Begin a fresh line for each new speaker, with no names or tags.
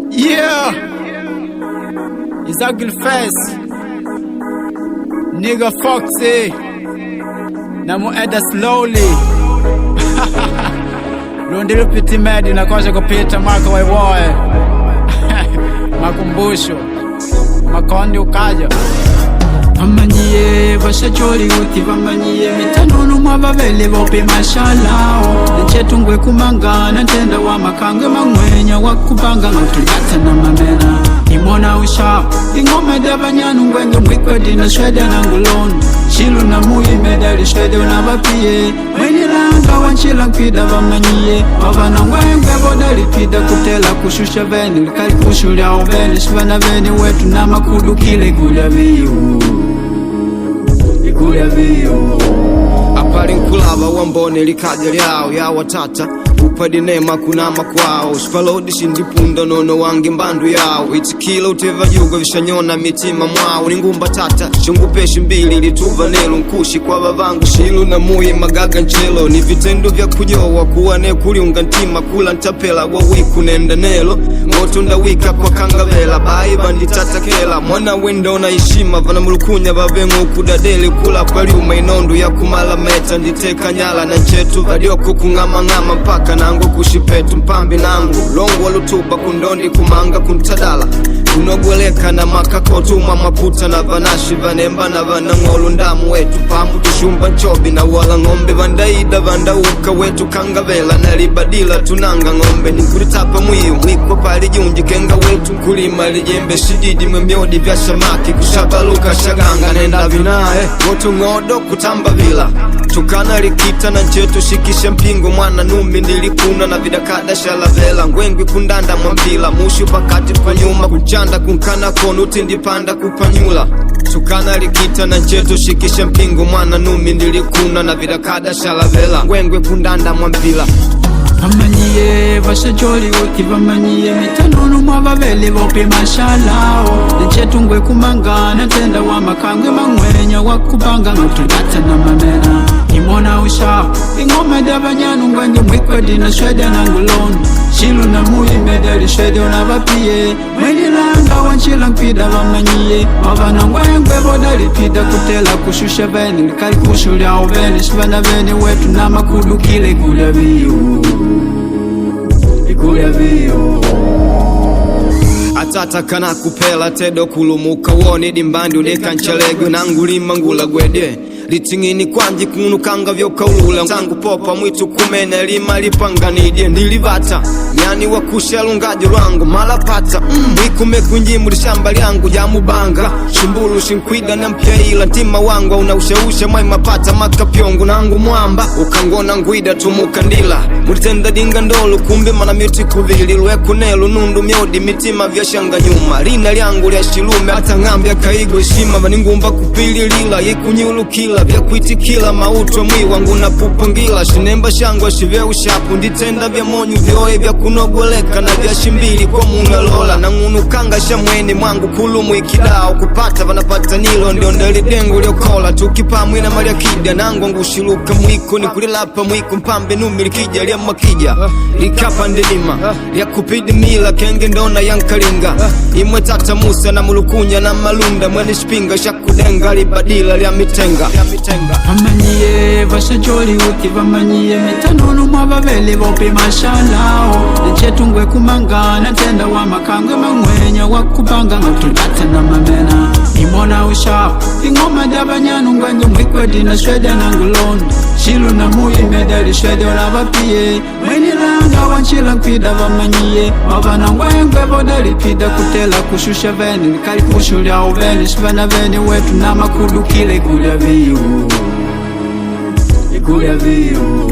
Yeah, it's Ugly Face, nigga Foxy, namu eda slowly. Lundilo piti medi na kosha kupita maka waiwoe. Makumbusho, makondi ukaja. Vamanyie, vashacholi uti vamanyie mitanunu mwavavele vope mashalao Nchetungwe kumangana ntenda wa makange mangwenya wakupanga ngotulata na mamena Imona usha, ingome devanyanu ngwenge mwikwedi na shwede na nguloni Shilu na muyi medali shwede unavapie Mweni langa wanchila mpida vamanyie Wavana ngwenge vodali pida kutela kushusha veni Likali kushulia uveni shivana veni wetu na makudu kile kulia viyu
Apari nkulava wambone likaja lyao ya watata Upadi nema kunama kwao Shpalodi shindipunda nono wangi mbandu yao Itikila uteva yugo vishanyona mitima mwao Ningumba tata shungupeshi mbili lituva nelo Nkushi kwa vavangu shilu na mui magaga nchelo Ni vitendo vya kujowa kuwa ne kuliunga ntima Kula ntapela wa wiku nenda nelo Moto ndawika kwa kangavela Baiba nditata kela Mwana wendo na ishima Vana mulukunya vavengo kudadele Kula paliuma inondu ya kumala meta Nditeka nyala na nchetu Vadioko kungama ngama mpaka nango kushipetu mpambi nangu Longu walutuba kundondi kumanga kuntadala Kunogweleka na makakotuma maputa na vanashi vanemba na vanangolu ndamu wetu Pambu tushumba nchobi na wala ngombe Vandaida vandauka wetu kangavela na libadila tunanga ngombe Nikuritapa mwiyo mwiko pali junji kenga wetu Kulima lijembe shididi mwemyodi vya shamaki Kushabaluka shaganga nenda vinae Wotu ngodo kutamba vila Tukana likita na nchetu shikisha mpingo Mwana numi nilikuna na vidakada shalavela Ngwengwi kundanda mwambila Mushu pakati panyuma Kuchanda kunkana konu tindipanda kupanyula Tukana likita na nchetu shikisha mpingo Mwana numi nilikuna na vidakada shalavela Ngwengwi kundanda mwambila
Vamanyie, vashacholi uti vamanyie mitanunu mwavavele vope mashalao Nchetungwe kumangana tenda wa makangwe mangwenya wakupanga ngotulata na mamena Imona usha, ingome devanyanu ngwenge mwikwedi na shwede na nguloni Shilu na muyi medali shwede unavapie Mweni langa wanchila mpida vamanyie Wavana ngwengwe vodali pida kutela kushusha veni Likali kushulia uveni shivana veni wetu na makudu kile kulia viyu
Atata kana kupela tedo kulumuka woni dimbandi uneka nchalegu na ngulima ngula gwede Litingini kwanji kunu kanga vyoka ula Sangu popa mwitu kumene lima lipanga nidye Ndilivata yani wakusha lungaji lwangu malapata Wikume kunjimu lishamba liangu jamubanga Shimbulu shinkwida na mpyaila ntima wangu Unaushausha mwai mapata makapyongu nangu mwamba Ukangona ngwida tumuka ndila Mulitenda dinga ndolu kumbi mana miti kuvili Lweku nelu nundu myodi mitima vya shanga nyuma Lina liangu lya shilume hata ngambi ya kaigo shima Vaningumba kupili lila yikunyulu kila Vya kuitikila mautwa mwi wangu na pupangila Shinemba shangwa shive ushapu Nditenda vya monyu vyoe vya kunogoleka Na vya shimbili kwa munga lola Na ngunu kanga shamweni mwangu kulumu ikidao Kupata vanapata nilo ndio ndeli dengu liokola Tukipamwi na maria kida Nangu ngushiluka mwiko ni kulilapa mwiko Mpambe numi likija liya makija Likapa ndelima Liya kupidi mila kenge ndona yankalinga Imwe tata musa na mulukunya na malunda Mwene shpinga shakudenga libadila liya mitenga
Vamanyie, vashacholi uti vamanyie mitanunu mwavavele vope mashalao Nchetungwe kumangana tenda wa makangwe mangwenya wakupanga ngotulata na mamena Imona usha, ingome devanyanu ngwenge mwikwedi na shwede na nguloni Shilu na muyi medali shwede unavapie Mweni langa wanchila mpida vamanyie Wavana ngwengwe vodali pida kutela kushusha veni Likali kushulia uveni shivana veni wetu na makudu kile kulia viyu Kulia viyu